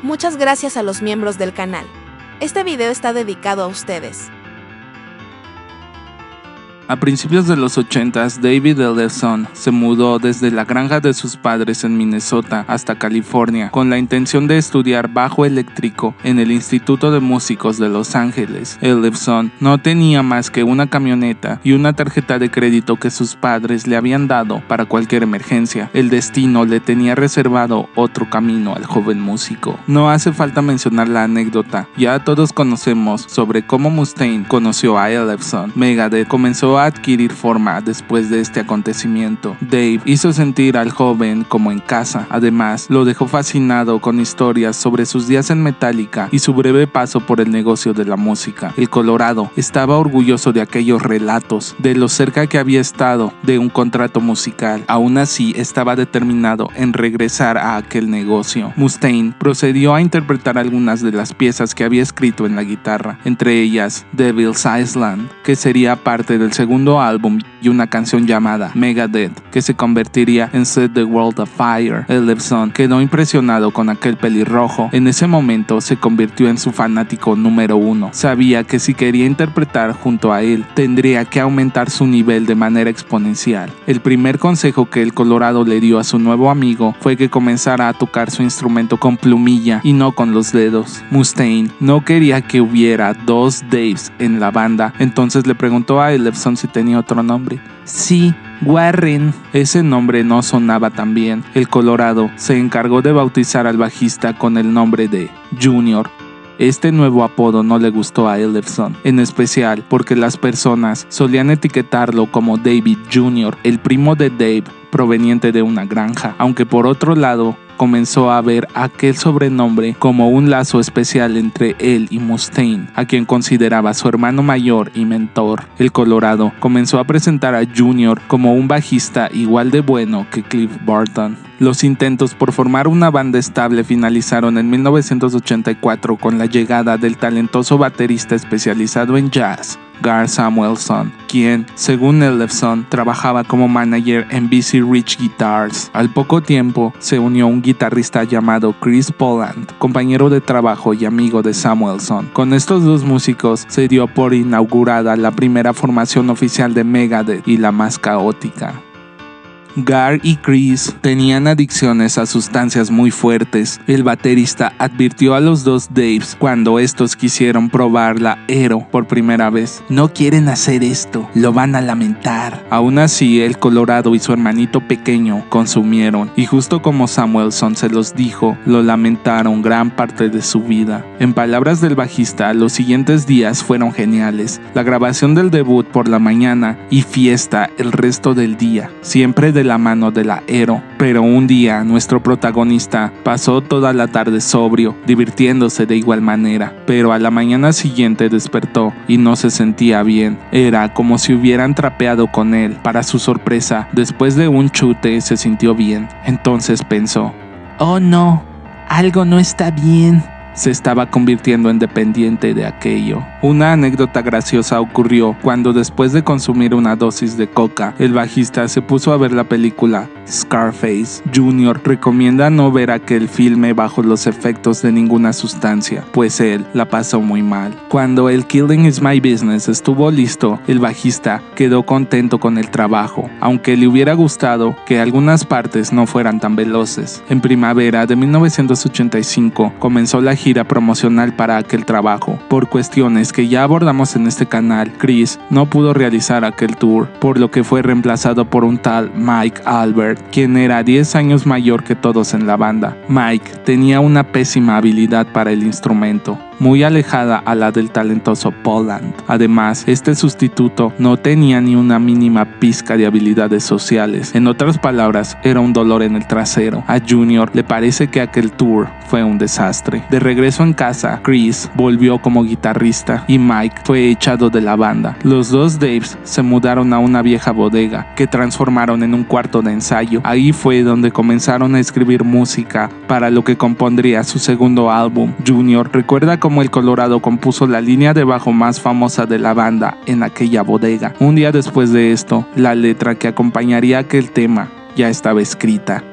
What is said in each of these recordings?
Muchas gracias a los miembros del canal. Este video está dedicado a ustedes. A principios de los 80s, David Ellefson se mudó desde la granja de sus padres en Minnesota hasta California con la intención de estudiar bajo eléctrico en el Instituto de Músicos de Los Ángeles. Ellefson no tenía más que una camioneta y una tarjeta de crédito que sus padres le habían dado para cualquier emergencia. El destino le tenía reservado otro camino al joven músico. No hace falta mencionar la anécdota, ya todos conocemos sobre cómo Mustaine conoció a Ellefson. Megadeth comenzó a adquirir forma después de este acontecimiento. Dave hizo sentir al joven como en casa. Además, lo dejó fascinado con historias sobre sus días en Metallica y su breve paso por el negocio de la música. El Colorado estaba orgulloso de aquellos relatos, de lo cerca que había estado de un contrato musical. Aún así, estaba determinado en regresar a aquel negocio. Mustaine procedió a interpretar algunas de las piezas que había escrito en la guitarra, entre ellas Devil's Island, que sería parte del segundo álbum, y una canción llamada Megadeth, que se convertiría en Set the World Afire. Ellefson quedó impresionado con aquel pelirrojo. En ese momento se convirtió en su fanático número uno. Sabía que si quería interpretar junto a él, tendría que aumentar su nivel de manera exponencial. El primer consejo que el Colorado le dio a su nuevo amigo fue que comenzara a tocar su instrumento con plumilla y no con los dedos. Mustaine no quería que hubiera dos Daves en la banda, entonces le preguntó a Ellefson si tenía otro nombre. Sí, Warren. Ese nombre no sonaba tan bien. El Colorado se encargó de bautizar al bajista con el nombre de Junior. Este nuevo apodo no le gustó a Ellefson, en especial porque las personas solían etiquetarlo como David Jr., el primo de Dave, proveniente de una granja, aunque por otro lado comenzó a ver aquel sobrenombre como un lazo especial entre él y Mustaine, a quien consideraba su hermano mayor y mentor. El Colorado comenzó a presentar a Junior como un bajista igual de bueno que Cliff Burton. Los intentos por formar una banda estable finalizaron en 1984 con la llegada del talentoso baterista especializado en jazz, Gar Samuelson, quien, según Ellefson, trabajaba como manager en BC Rich Guitars. Al poco tiempo, se unió un guitarrista llamado Chris Poland, compañero de trabajo y amigo de Samuelson. Con estos dos músicos se dio por inaugurada la primera formación oficial de Megadeth y la más caótica. Gar y Chris tenían adicciones a sustancias muy fuertes. El baterista advirtió a los dos Daves cuando estos quisieron probar la Hero por primera vez. No quieren hacer esto, lo van a lamentar. Aún así, el Colorado y su hermanito pequeño consumieron, y justo como Samuelson se los dijo, lo lamentaron gran parte de su vida. En palabras del bajista, los siguientes días fueron geniales. La grabación del debut por la mañana y fiesta el resto del día, siempre de la mano de la Hero. Pero un día nuestro protagonista pasó toda la tarde sobrio, divirtiéndose de igual manera, pero a la mañana siguiente despertó y no se sentía bien. Era como si hubieran trapeado con él. Para su sorpresa, después de un chute se sintió bien. Entonces pensó: oh no, algo no está bien. Se estaba convirtiendo en dependiente de aquello. Una anécdota graciosa ocurrió cuando, después de consumir una dosis de coca, el bajista se puso a ver la película Scarface. Junior recomienda no ver aquel filme bajo los efectos de ninguna sustancia, pues él la pasó muy mal. Cuando el Killing Is My Business estuvo listo, el bajista quedó contento con el trabajo, aunque le hubiera gustado que algunas partes no fueran tan veloces. En primavera de 1985 comenzó la gira promocional para aquel trabajo. Por cuestiones que ya abordamos en este canal, Chris no pudo realizar aquel tour, por lo que fue reemplazado por un tal Mike Albert, quien era 10 años mayor que todos en la banda. Mike tenía una pésima habilidad para el instrumento, muy alejada a la del talentoso Poland. Además, este sustituto no tenía ni una mínima pizca de habilidades sociales. En otras palabras, era un dolor en el trasero. A Junior le parece que aquel tour fue un desastre. De regreso en casa, Chris volvió como guitarrista y Mike fue echado de la banda. Los dos Daves se mudaron a una vieja bodega que transformaron en un cuarto de ensayo. Ahí fue donde comenzaron a escribir música para lo que compondría su segundo álbum. Junior recuerda cómo el Colorado compuso la línea de bajo más famosa de la banda en aquella bodega. Un día después de esto, la letra que acompañaría aquel tema ya estaba escrita.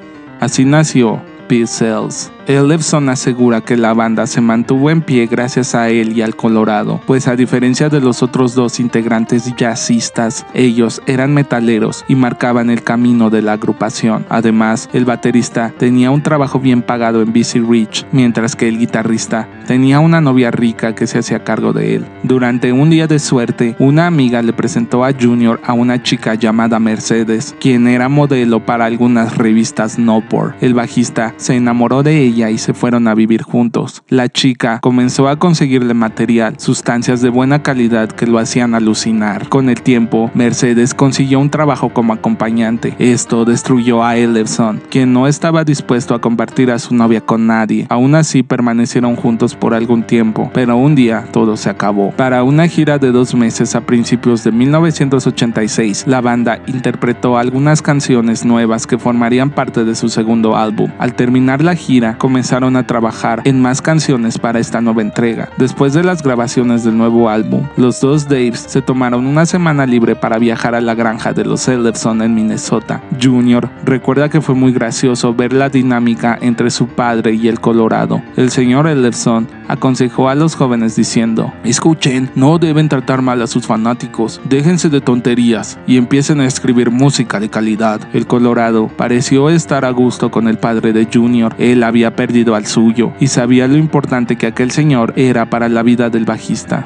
Así nació Peace Sells. Ellefson asegura que la banda se mantuvo en pie gracias a él y al Colorado, pues a diferencia de los otros dos integrantes jazzistas, ellos eran metaleros y marcaban el camino de la agrupación. Además, el baterista tenía un trabajo bien pagado en BC Rich, mientras que el guitarrista tenía una novia rica que se hacía cargo de él. Durante un día de suerte, una amiga le presentó a Junior a una chica llamada Mercedes, quien era modelo para algunas revistas Nopor. El bajista se enamoró de ella y se fueron a vivir juntos. La chica comenzó a conseguirle material, sustancias de buena calidad que lo hacían alucinar. Con el tiempo, Mercedes consiguió un trabajo como acompañante. Esto destruyó a Ellefson, quien no estaba dispuesto a compartir a su novia con nadie. Aún así, permanecieron juntos por algún tiempo, pero un día todo se acabó. Para una gira de 2 meses a principios de 1986, la banda interpretó algunas canciones nuevas que formarían parte de su segundo álbum. Al terminar la gira, comenzaron a trabajar en más canciones para esta nueva entrega. Después de las grabaciones del nuevo álbum, los dos Daves se tomaron una semana libre para viajar a la granja de los Ellefson en Minnesota. Junior recuerda que fue muy gracioso ver la dinámica entre su padre y el Colorado. El señor Ellefson aconsejó a los jóvenes diciendo: escuchen, no deben tratar mal a sus fanáticos, déjense de tonterías y empiecen a escribir música de calidad. El Colorado pareció estar a gusto con el padre de Junior. Él había perdido al suyo y sabía lo importante que aquel señor era para la vida del bajista.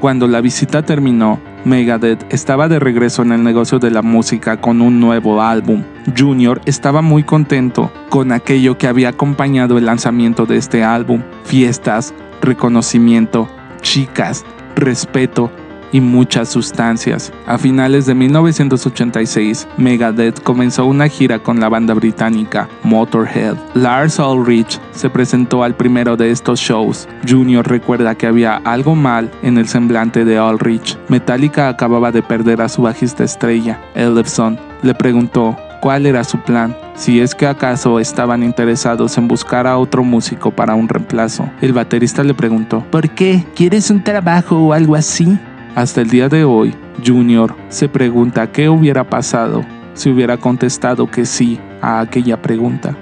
Cuando la visita terminó, Megadeth estaba de regreso en el negocio de la música con un nuevo álbum. Junior estaba muy contento con aquello que había acompañado el lanzamiento de este álbum: fiestas, reconocimiento, chicas, respeto y muchas sustancias. A finales de 1986, Megadeth comenzó una gira con la banda británica Motorhead. Lars Ulrich se presentó al primero de estos shows. Junior recuerda que había algo mal en el semblante de Ulrich. Metallica acababa de perder a su bajista estrella. Ellefson le preguntó cuál era su plan, si es que acaso estaban interesados en buscar a otro músico para un reemplazo. El baterista le preguntó: ¿por qué? ¿Quieres un trabajo o algo así? Hasta el día de hoy, Junior se pregunta qué hubiera pasado si hubiera contestado que sí a aquella pregunta.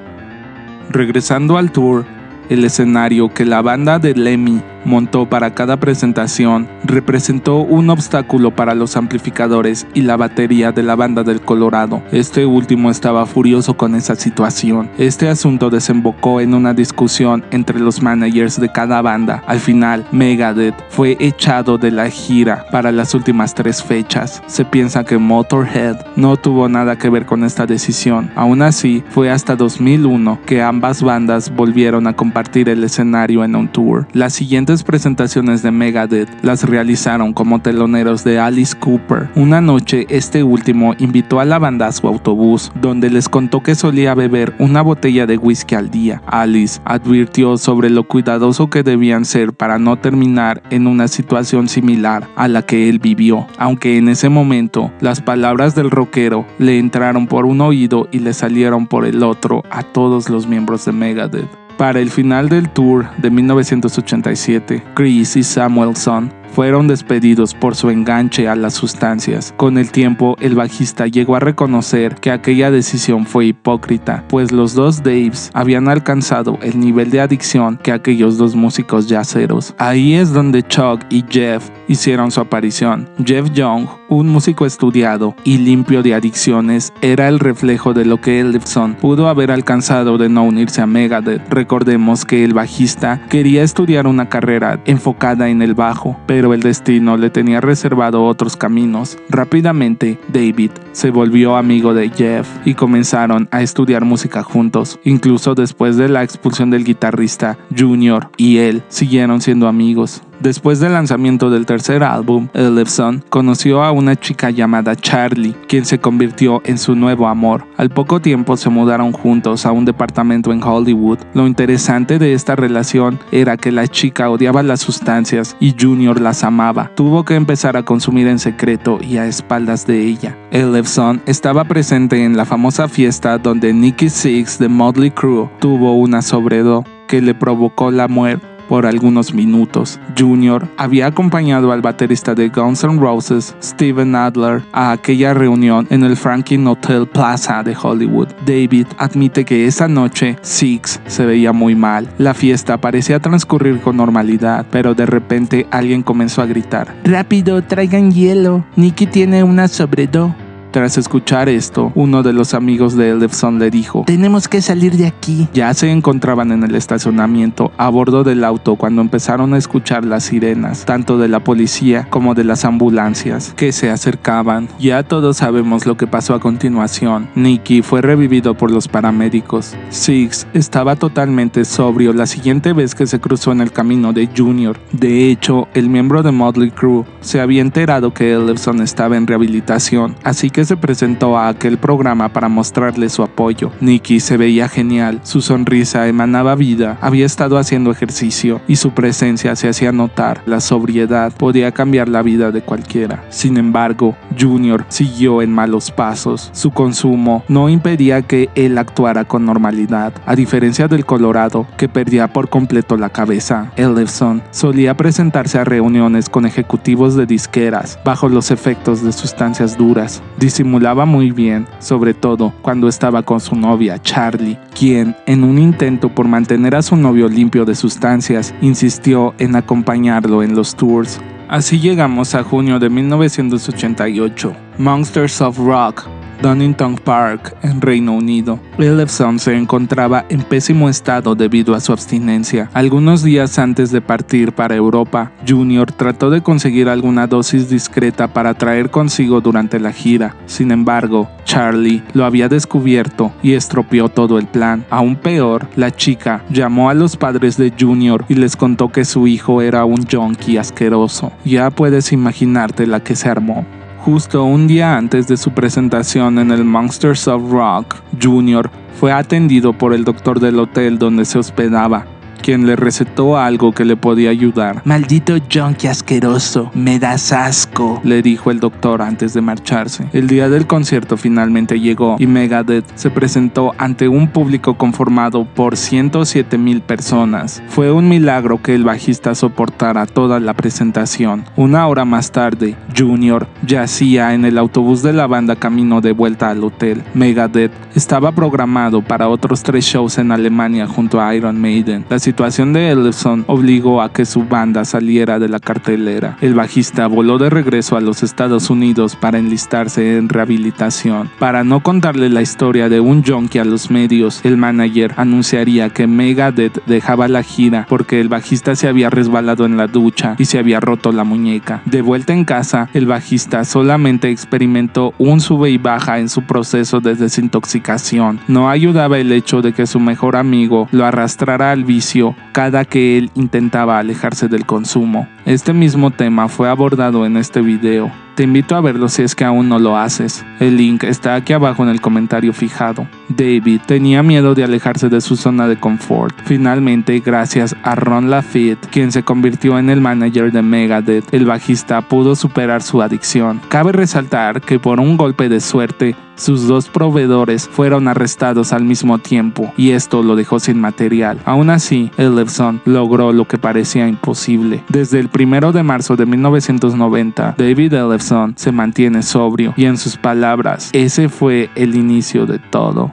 Regresando al tour, el escenario que la banda de Lemmy montó para cada presentación representó un obstáculo para los amplificadores y la batería de la banda del Colorado. Este último estaba furioso con esa situación. Este asunto desembocó en una discusión entre los managers de cada banda. Al final, Megadeth fue echado de la gira para las últimas 3 fechas. Se piensa que Motorhead no tuvo nada que ver con esta decisión. Aún así, fue hasta 2001 que ambas bandas volvieron a compartir el escenario en un tour. Las siguientes presentaciones de Megadeth las realizaron como teloneros de Alice Cooper. Una noche, este último invitó a la banda a su autobús, donde les contó que solía beber una botella de whisky al día. Alice advirtió sobre lo cuidadoso que debían ser para no terminar en una situación similar a la que él vivió, aunque en ese momento las palabras del rockero le entraron por un oído y le salieron por el otro a todos los miembros de Megadeth. Para el final del tour de 1987, Chris y Samuelson fueron despedidos por su enganche a las sustancias. Con el tiempo, el bajista llegó a reconocer que aquella decisión fue hipócrita, pues los dos Daves habían alcanzado el nivel de adicción que aquellos dos músicos jazzeros. Ahí es donde Chuck y Jeff hicieron su aparición. Jeff Young, un músico estudiado y limpio de adicciones, era el reflejo de lo que Ellefson pudo haber alcanzado de no unirse a Megadeth. Recordemos que el bajista quería estudiar una carrera enfocada en el bajo, pero el destino le tenía reservado otros caminos. Rápidamente, David se volvió amigo de Jeff y comenzaron a estudiar música juntos. Incluso después de la expulsión del guitarrista, Junior y él siguieron siendo amigos. Después del lanzamiento del tercer álbum, Ellefson conoció a una chica llamada Charlie, quien se convirtió en su nuevo amor. Al poco tiempo se mudaron juntos a un departamento en Hollywood. Lo interesante de esta relación era que la chica odiaba las sustancias y Junior las amaba. Tuvo que empezar a consumir en secreto y a espaldas de ella. Ellefson estaba presente en la famosa fiesta donde Nikki Sixx de Motley Crue tuvo una sobredosis que le provocó la muerte por algunos minutos. Junior había acompañado al baterista de Guns N' Roses, Steven Adler, a aquella reunión en el Franklin Hotel Plaza de Hollywood. David admite que esa noche Six se veía muy mal. La fiesta parecía transcurrir con normalidad, pero de repente alguien comenzó a gritar: ¡Rápido, traigan hielo! Nicky tiene una sobredosis. Tras escuchar esto, uno de los amigos de Ellefson le dijo: tenemos que salir de aquí. Ya se encontraban en el estacionamiento a bordo del auto cuando empezaron a escuchar las sirenas, tanto de la policía como de las ambulancias, que se acercaban. Ya todos sabemos lo que pasó a continuación. Nicky fue revivido por los paramédicos. Six estaba totalmente sobrio la siguiente vez que se cruzó en el camino de Junior. De hecho, el miembro de Motley Crue se había enterado que Ellefson estaba en rehabilitación, así que se presentó a aquel programa para mostrarle su apoyo. Nicky se veía genial, su sonrisa emanaba vida, había estado haciendo ejercicio y su presencia se hacía notar. La sobriedad podía cambiar la vida de cualquiera. Sin embargo, Junior siguió en malos pasos. Su consumo no impedía que él actuara con normalidad, a diferencia del Colorado, que perdía por completo la cabeza. Ellefson solía presentarse a reuniones con ejecutivos de disqueras bajo los efectos de sustancias duras. Disimulaba muy bien, sobre todo cuando estaba con su novia Charlie, quien, en un intento por mantener a su novio limpio de sustancias, insistió en acompañarlo en los tours. Así llegamos a junio de 1988. Monsters of Rock, Donington Park, en Reino Unido. Ellefson se encontraba en pésimo estado debido a su abstinencia. Algunos días antes de partir para Europa, Junior trató de conseguir alguna dosis discreta para traer consigo durante la gira. Sin embargo, Charlie lo había descubierto y estropeó todo el plan. Aún peor, la chica llamó a los padres de Junior y les contó que su hijo era un junkie asqueroso. Ya puedes imaginarte la que se armó. Justo un día antes de su presentación en el Monsters of Rock, Junior fue atendido por el doctor del hotel donde se hospedaba, quien le recetó algo que le podía ayudar. Maldito junkie asqueroso, me das asco, le dijo el doctor antes de marcharse. El día del concierto finalmente llegó y Megadeth se presentó ante un público conformado por 107,000 personas. Fue un milagro que el bajista soportara toda la presentación. Una hora más tarde, Junior yacía en el autobús de la banda camino de vuelta al hotel. Megadeth estaba programado para otros 3 shows en Alemania junto a Iron Maiden. La situación de Ellefson obligó a que su banda saliera de la cartelera. El bajista voló de regreso a los Estados Unidos para enlistarse en rehabilitación. Para no contarle la historia de un junkie a los medios, el manager anunciaría que Megadeth dejaba la gira porque el bajista se había resbalado en la ducha y se había roto la muñeca. De vuelta en casa, el bajista solamente experimentó un sube y baja en su proceso de desintoxicación. No ayudaba el hecho de que su mejor amigo lo arrastrara al vicio cada que él intentaba alejarse del consumo. Este mismo tema fue abordado en este video. Te invito a verlo si es que aún no lo haces. El link está aquí abajo en el comentario fijado. David tenía miedo de alejarse de su zona de confort. Finalmente, gracias a Ron Lafitte, quien se convirtió en el manager de Megadeth, el bajista pudo superar su adicción. Cabe resaltar que por un golpe de suerte, sus 2 proveedores fueron arrestados al mismo tiempo y esto lo dejó sin material. Aún así, Ellefson logró lo que parecía imposible. Desde el 1 de marzo de 1990, David Ellefson se mantiene sobrio y en sus palabras, ese fue el inicio de todo.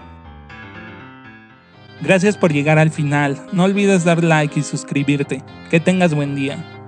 Gracias por llegar al final. No olvides dar like y suscribirte. Que tengas buen día.